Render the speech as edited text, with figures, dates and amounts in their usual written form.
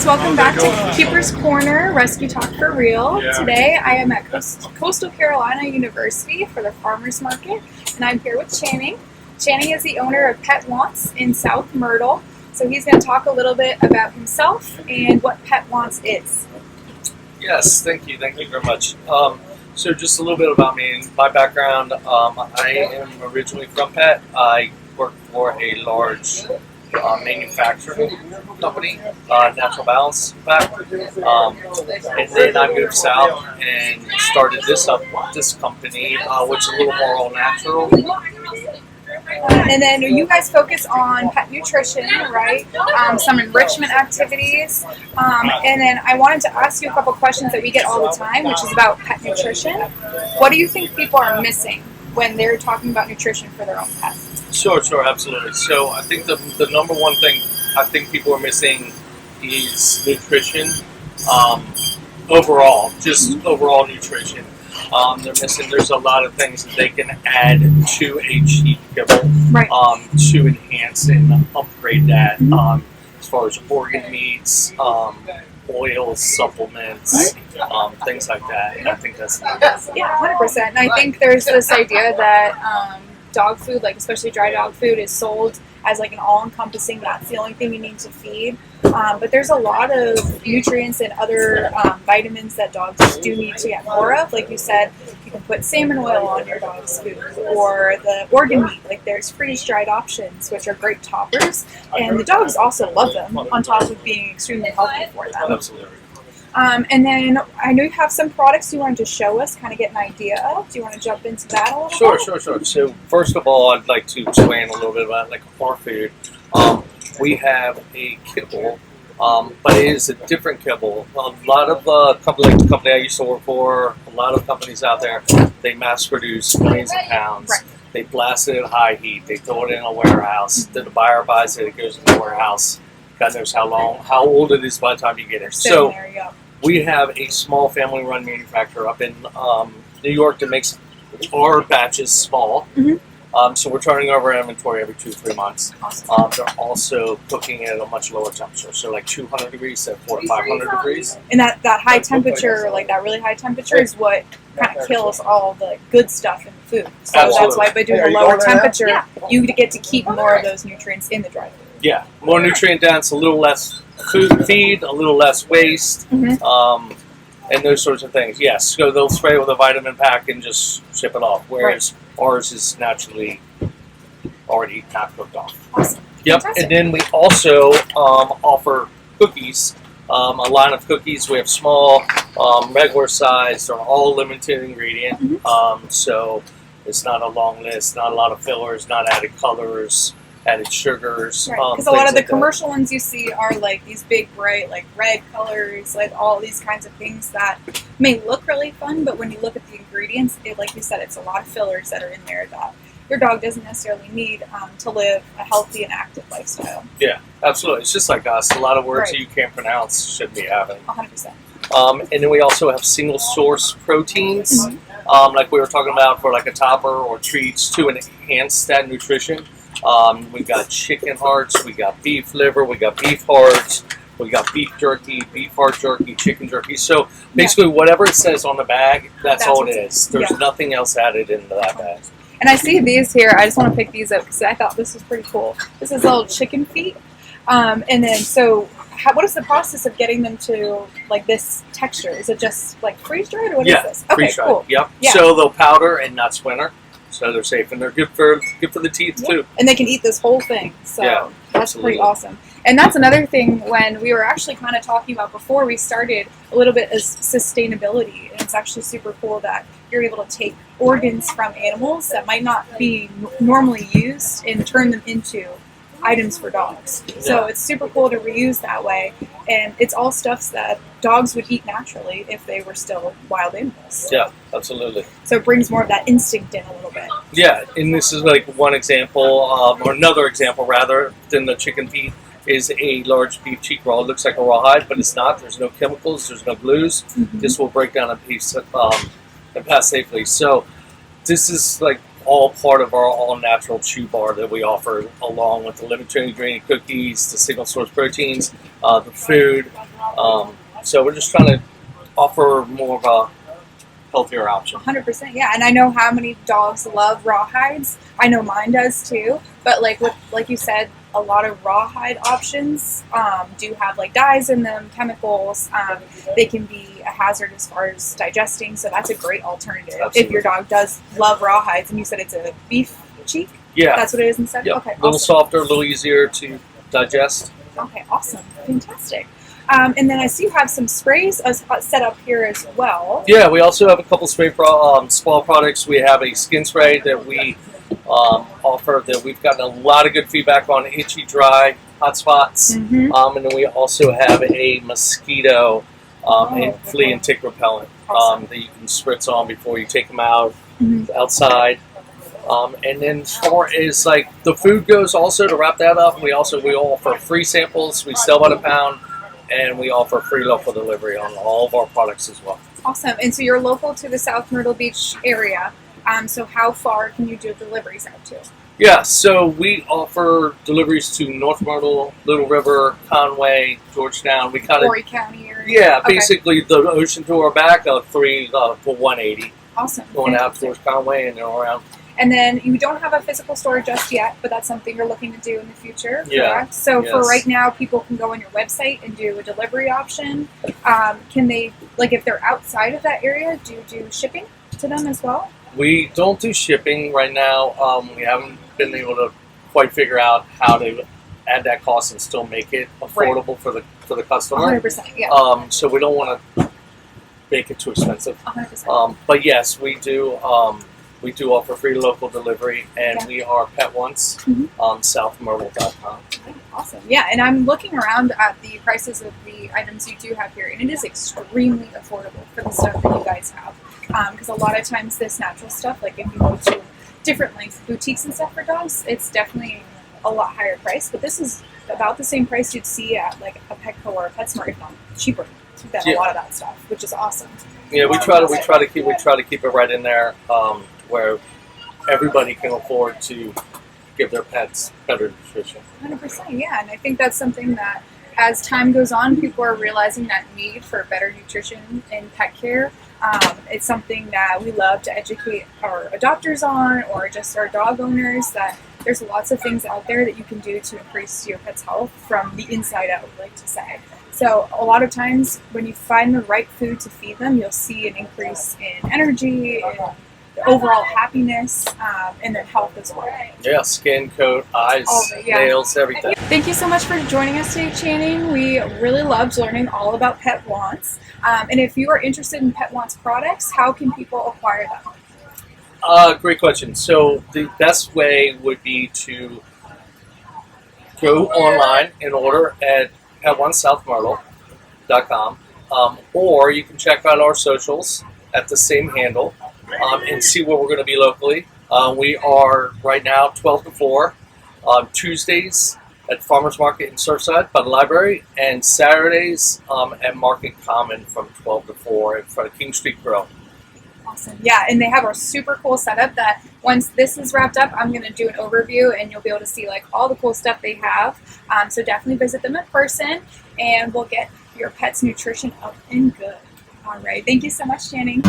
guys, welcome back to Keeper's Corner, Rescue Talk for Real. Today I am at Coastal Carolina University for the Farmers Market, and I'm here with Channing. Channing is the owner of Pet Wants in South Myrtle, so he's going to talk a little bit about himself and what Pet Wants is. Yes, thank you very much. So just a little bit about me and my background. I am originally from Pet. I work for a large manufacturing company, Natural Balance Pack. And then I moved south and started this company, which is a little more all natural. And then you guys focus on pet nutrition, right? Some enrichment activities. And then I wanted to ask you a couple questions that we get all the time, which is about pet nutrition. What do you think people are missing when they're talking about nutrition for their own pets? Sure, absolutely. So I think the number one thing I think people are missing is nutrition. Overall nutrition. They're missing. There's a lot of things that they can add to a cheap kibble, right. To enhance and upgrade that. As far as organ meats, oils, supplements, things like that. And I think that's 100%. And I think there's this idea that dog food, like especially dry dog food, is sold as like an all-encompassing, that's the only thing you need to feed. But there's a lot of nutrients and other vitamins that dogs do need to get more of. Like you said, you can put salmon oil on your dog's food, or the organ meat. Like there's freeze-dried options, which are great toppers, and the dogs also love them, on top of being extremely healthy for them. Absolutely. And then I know you have some products you wanted to show us, kind of get an idea of. Do you want to jump into that a little bit? Sure. So first of all, I'd like to explain a little bit about like our food. We have a kibble, but it is a different kibble. A lot of company I used to work for, a lot of companies out there, they mass produce millions of pounds. Right. They blast it at high heat. They throw it in a warehouse. Then the buyer buys it. It goes in the warehouse. God knows how old it is by the time you get it. So we have a small family-run manufacturer up in New York that makes our batches small. So we're turning over inventory every 2-3 months. Awesome. They're also cooking at a much lower temperature, so like 200 degrees to 400 to 500 degrees. And that high temperature, like that really high temperature, is what kind of kills all the good stuff in the food. So that's why by doing a lower temperature, you get to keep more of those nutrients in the dry food. Yeah, more nutrient dense, a little less feed, a little less waste, and those sorts of things. Yes, so they'll spray it with a vitamin pack and just ship it off, whereas ours is naturally already not cooked off. Awesome. Yep, fantastic. And then we also offer cookies, a line of cookies. We have small, regular size, they're all limited ingredient, so it's not a long list, not a lot of fillers, not added colors, added sugars. Because a lot of the commercial ones you see are like these big, bright, like red colors, like all these kinds of things that may look really fun, but when you look at the ingredients, like you said, it's a lot of fillers that are in there that your dog doesn't necessarily need to live a healthy and active lifestyle. Yeah, absolutely. It's just like us. A lot of words that you can't pronounce shouldn't be having. 100%. And then we also have single source proteins, like we were talking about for like a topper or treats to enhance that nutrition. We've got chicken hearts, we got beef liver, we got beef hearts, we got beef jerky, beef heart jerky, chicken jerky. So basically whatever it says on the bag, that's all it is. There's nothing else added into that bag. And I see these here. I just want to pick these up because I thought this was pretty cool. This is little chicken feet. And then what is the process of getting them to like this texture? Is it just like freeze dried or what is this? Okay, freeze dried. Cool. Yep. Yeah. So they'll powder and not splinter. So they're safe and they're good for the teeth too. And they can eat this whole thing. So that's pretty awesome. And that's another thing when we were actually kind of talking about before we started a little bit is sustainability. And it's actually super cool that you're able to take organs from animals that might not be normally used and turn them into items for dogs. So it's super cool to reuse that way. And it's all stuff that dogs would eat naturally if they were still wild animals. Yeah, absolutely. So it brings more of that instinct in a little bit. Yeah, and this is like one example, or another example rather, than the chicken feet, is a large beef cheek raw. It looks like a rawhide, but it's not. There's no chemicals, there's no glues. This will break down a piece and pass safely. So this is like all part of our all-natural chew bar that we offer, along with the limited ingredient cookies, the single source proteins, the food. So we're just trying to offer more of a healthier option. 100%, yeah. And I know how many dogs love rawhides. I know mine does too. But like you said, a lot of rawhide options do have like dyes in them, chemicals. They can be a hazard as far as digesting. So that's a great alternative. Absolutely. If your dog does love rawhides, and you said it's a beef cheek. Yeah, That's what it is instead. yep. Okay, A little awesome. softer, a little easier to digest. Okay, awesome, fantastic. And then I see you have some sprays set up here as well. Yeah, we also have a couple spray spa products. We have a skin spray that we offer that we've gotten a lot of good feedback on, itchy, dry, hot spots. Mm-hmm. And then we also have a mosquito and flea and tick repellent Awesome. that you can spritz on before you take them out Mm-hmm. outside. And then as far as like the food goes, also to wrap that up, we offer free samples. We sell by the pound, and we offer free local delivery on all of our products as well. Awesome. And so you're local to the South Myrtle Beach area. So how far can you do deliveries out to? Yeah, so we offer deliveries to North Myrtle, Little River, Conway, Georgetown. We kind of Horry County area? yeah, Okay. basically the ocean to our back, three for 180 Awesome. going out Fantastic. towards Conway and then around. And then you don't have a physical store just yet, but that's something you're looking to do in the future, Yeah. correct? So for Yes. right now, people can go on your website and do a delivery option. Can they, like if they're outside of that area, do you do shipping to them as well? We don't do shipping right now. We haven't been able to quite figure out how to add that cost and still make it affordable for the customer. 100%, yeah. So we don't want to make it too expensive. 100%. But yes, we do. We do offer free local delivery, and Yeah. we are Pet Once Mhm. on SouthMyrtle.com. Awesome. Yeah, and I'm looking around at the prices of the items you do have here, and it is extremely affordable for the stuff that you guys have. Because a lot of times this natural stuff, like if you go to different like boutiques and stuff for dogs, it's definitely a lot higher price. But this is about the same price you'd see at like a Petco or a PetSmart, if not cheaper than a Yeah. lot of that stuff, which is awesome. Yeah, we try to keep it right in there where everybody can afford to give their pets better nutrition. 100%, yeah, and I think that's something that as time goes on, people are realizing that need for better nutrition in pet care. It's something that we love to educate our adopters on, or just our dog owners, that there's lots of things out there that you can do to increase your pet's health from the inside out, we like to say. So a lot of times when you find the right food to feed them, you'll see an increase in energy and overall happiness, and then health as well. Yeah, skin, coat, eyes, All of it, yeah. nails, everything. Thank you so much for joining us today, Channing. We really loved learning all about Pet Wants. And if you are interested in Pet Wants products, how can people acquire them? Great question. So the best way would be to go online and order at PetOneSouthMyrtle.com, or you can check out our socials at the same handle and see where we're going to be locally. We are right now 12 to 4 on Tuesdays at Farmers Market in Surfside by the library, and Saturdays at Market Common from 12 to 4 in front of King Street Grill. Awesome. Yeah, and they have a super cool setup that once this is wrapped up, I'm going to do an overview and you'll be able to see like all the cool stuff they have. So definitely visit them in person and we'll get your pet's nutrition up and good. All right. Thank you so much, Channing.